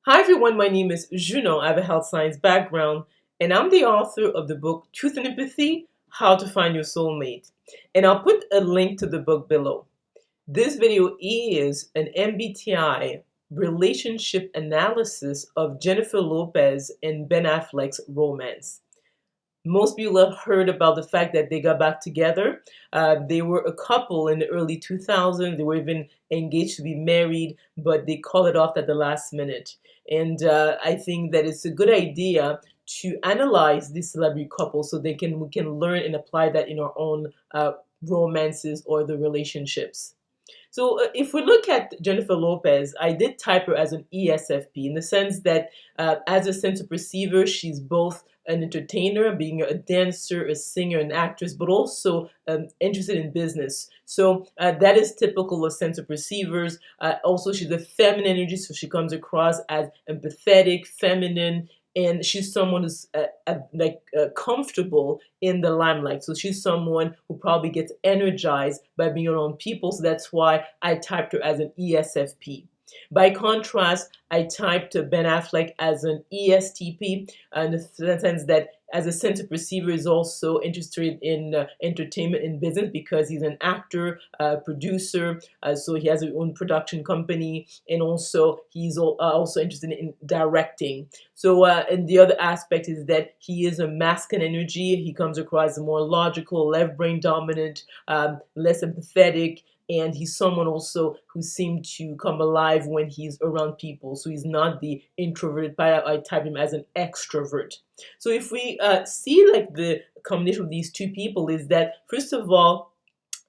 Hi everyone, my name is Junon. I have a health science background, and I'm the author of the book Truth and Empathy: How to Find Your Soulmate. And I'll put a link to the book below. This video is an MBTI relationship analysis of Jennifer Lopez and Ben Affleck's romance. Most people have heard about the fact that they got back together. They were a couple in the early 2000s. They were even engaged to be married, but they called it off at the last minute. And I think that it's a good idea to analyze this celebrity couple so we can learn and apply that in our own romances or the relationships. So if we look at Jennifer Lopez, I did type her as an ESFP in the sense that as a center perceiver, she's both an entertainer, being a dancer, a singer, an actress, but also interested in business. So that is typical of center perceivers. Also, she's a feminine energy, so she comes across as empathetic, feminine, and she's someone who's comfortable in the limelight. So she's someone who probably gets energized by being around people. So that's why I typed her as an ESFP. By contrast, I typed Ben Affleck as an ESTP in the sense that as a center perceiver is also interested in entertainment and business because he's an actor, producer, so he has his own production company, and also he's also interested in directing. So and the other aspect is that he is a masculine energy. He comes across as more logical, left brain dominant, less empathetic, and he's someone also who seemed to come alive when he's around people. So he's not the introverted, but I type him as an extrovert. So if we see like the combination of these two people is that, first of all,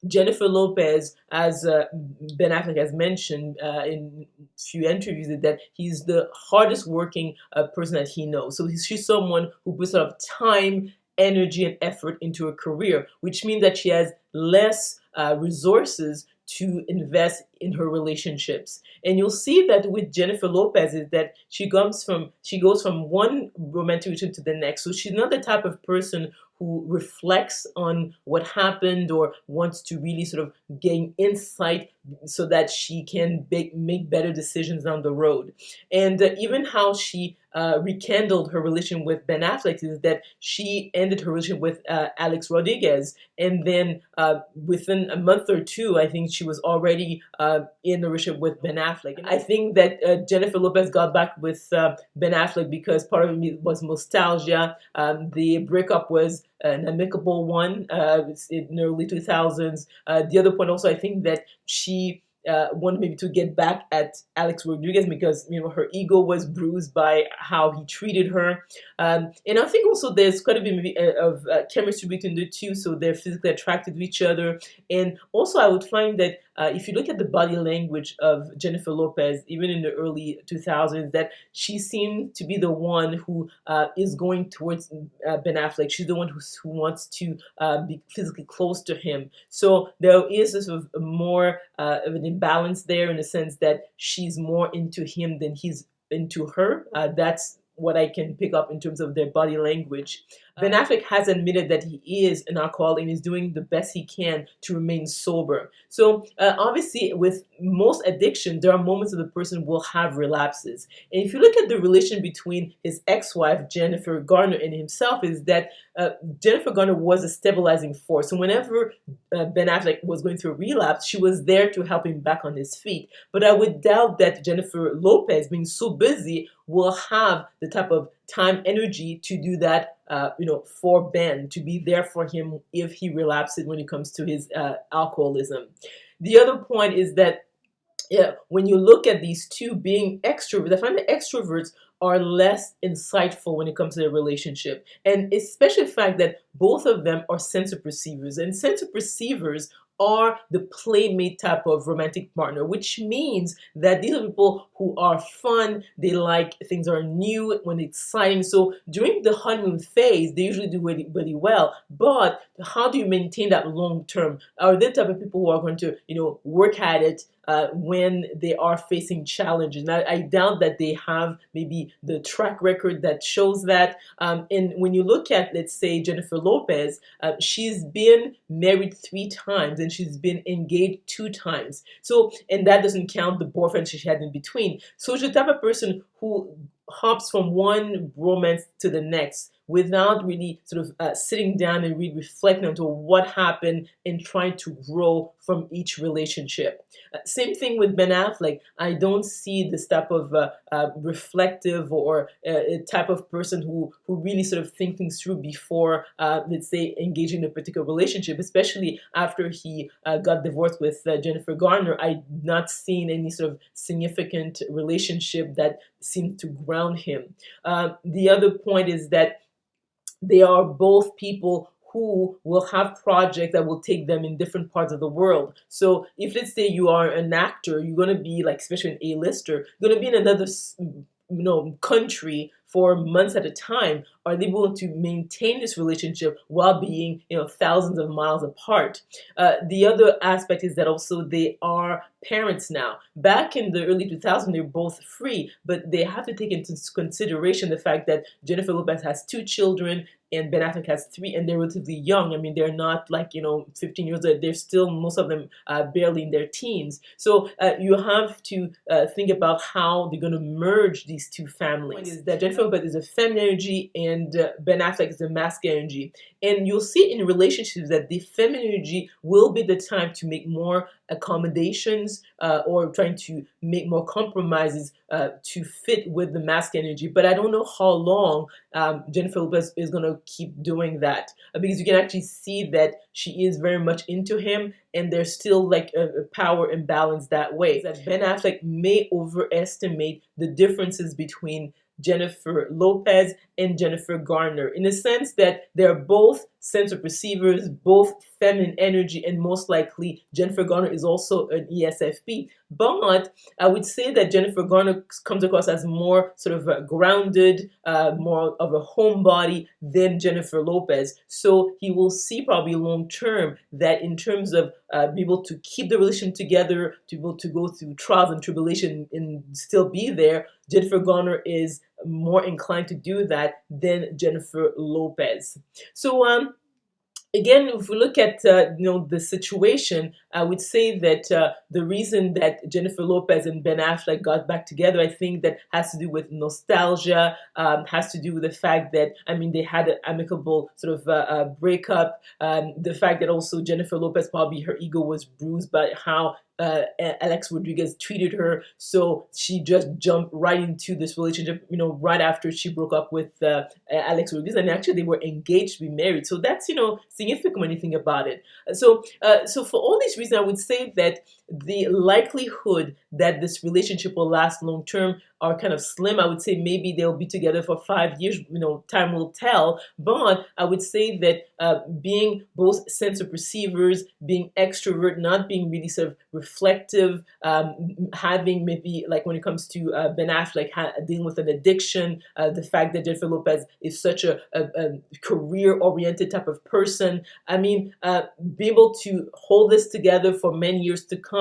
Jennifer Lopez, as Ben Affleck has mentioned in a few interviews, is that he's the hardest working person that he knows. So she's someone who puts a lot of time, energy, and effort into her career, which means that she has less resources to invest in her relationships. And you'll see that with Jennifer Lopez is that she goes from one romantic relationship to the next. So she's not the type of person who reflects on what happened or wants to really sort of gain insight so that she can make better decisions down the road. And even how she rekindled her relation with Ben Affleck is that she ended her relationship with Alex Rodriguez, and then within a month or two, I think she was already in a relationship with Ben Affleck. And I think that Jennifer Lopez got back with Ben Affleck because part of it was nostalgia. The breakup was an amicable one in the early 2000s. The other point also, I think that she wanted maybe to get back at Alex Rodriguez because her ego was bruised by how he treated her, and I think also there's quite a bit maybe of chemistry between the two, so they're physically attracted to each other. And also I would find that if you look at the body language of Jennifer Lopez, even in the early 2000s, that she seemed to be the one who is going towards Ben Affleck. She's the one who wants to be physically close to him. So there is a sort of more of an imbalance there in the sense that she's more into him than he's into her. That's what I can pick up in terms of their body language. Ben Affleck has admitted that he is an alcoholic and is doing the best he can to remain sober. So obviously with most addiction, there are moments that the person will have relapses. And if you look at the relation between his ex-wife, Jennifer Garner, and himself, is that Jennifer Garner was a stabilizing force. So whenever Ben Affleck was going through a relapse, she was there to help him back on his feet. But I would doubt that Jennifer Lopez, being so busy, will have the type of time, energy to do that for Ben, to be there for him if he relapses when it comes to his alcoholism. The other point is that when you look at these two being extroverts, I find that extroverts are less insightful when it comes to their relationship. And especially the fact that both of them are sensor perceivers. And sensor perceivers are the playmate type of romantic partner, which means that these are people who are fun, they like things that are new when exciting. So during the honeymoon phase, they usually do really, really well. But how do you maintain that long term? Are they the type of people who are going to, work at it when they are facing challenges. Now, I doubt that they have maybe the track record that shows that. And when you look at, let's say, Jennifer Lopez, she's been married 3 times and she's been engaged 2 times. So, and that doesn't count the boyfriend she had in between. So she's the type of person who hops from one romance to the next without really sort of sitting down and really reflecting on what happened and trying to grow from each relationship. Same thing with Ben Affleck. I don't see this type of reflective or a type of person who really sort of think things through before, let's say, engaging in a particular relationship, especially after he got divorced with Jennifer Garner. I've not seen any sort of significant relationship that seemed to ground him. The other point is that they are both people who will have projects that will take them in different parts of the world. So if, let's say, you are an actor, you're going to be like, especially an A-lister, going to be in another country for months at a time. Are they able to maintain this relationship while being thousands of miles apart? The other aspect is that also they are parents now. Back in the early 2000s, they were both free, but they have to take into consideration the fact that Jennifer Lopez has 2 children and Ben Affleck has 3, and they're relatively young. I mean, they're not like 15 years old. They're still, most of them, barely in their teens. So you have to think about how they're going to merge these 2 families. Is that Jennifer Lopez is a feminine energy and Ben Affleck is a masculine energy. And you'll see in relationships that the feminine energy will be the time to make more accommodations or trying to make more compromises to fit with the masculine energy. But I don't know how long Jennifer Lopez is going to keep doing that, because you can actually see that she is very much into him and there's still like a power imbalance that way. That Ben Affleck may overestimate the differences between Jennifer Lopez and Jennifer Garner, in the sense that they're both sensor perceivers, both feminine energy, and most likely Jennifer Garner is also an ESFP. But I would say that Jennifer Garner comes across as more sort of grounded, more of a homebody than Jennifer Lopez. So he will see probably long term that in terms of be able to keep the relation together, to be able to go through trials and tribulation and still be there, Jennifer Garner is more inclined to do that than Jennifer Lopez. So again, if we look at the situation, I would say that the reason that Jennifer Lopez and Ben Affleck got back together, I think that has to do with nostalgia, has to do with the fact that, I mean, they had an amicable sort of breakup, the fact that also Jennifer Lopez, probably her ego was bruised by how Alex Rodriguez treated her, so she just jumped right into this relationship, right after she broke up with Alex Rodriguez, and actually they were engaged to be married. So that's significant when you think about it. So for all these reasons, I would say that the likelihood that this relationship will last long term are kind of slim. I would say maybe they'll be together for 5 years. Time will tell. But I would say that being both sensor perceivers, being extrovert, not being really sort of reflective, having maybe like when it comes to Ben Affleck dealing with an addiction, the fact that Jennifer Lopez is such a career-oriented type of person. I mean, be able to hold this together for many years to come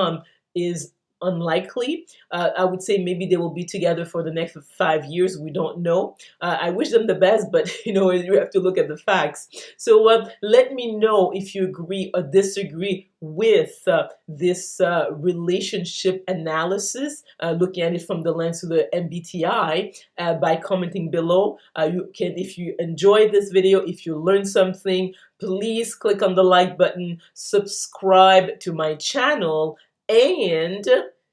is unlikely. I would say maybe they will be together for the next 5 years. We don't know. I wish them the best, but you have to look at the facts. So let me know if you agree or disagree with this relationship analysis, looking at it from the lens of the MBTI, by commenting below. You can, if you enjoyed this video, if you learned something, please click on the like button, subscribe to my channel, and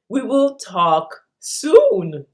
we will talk soon.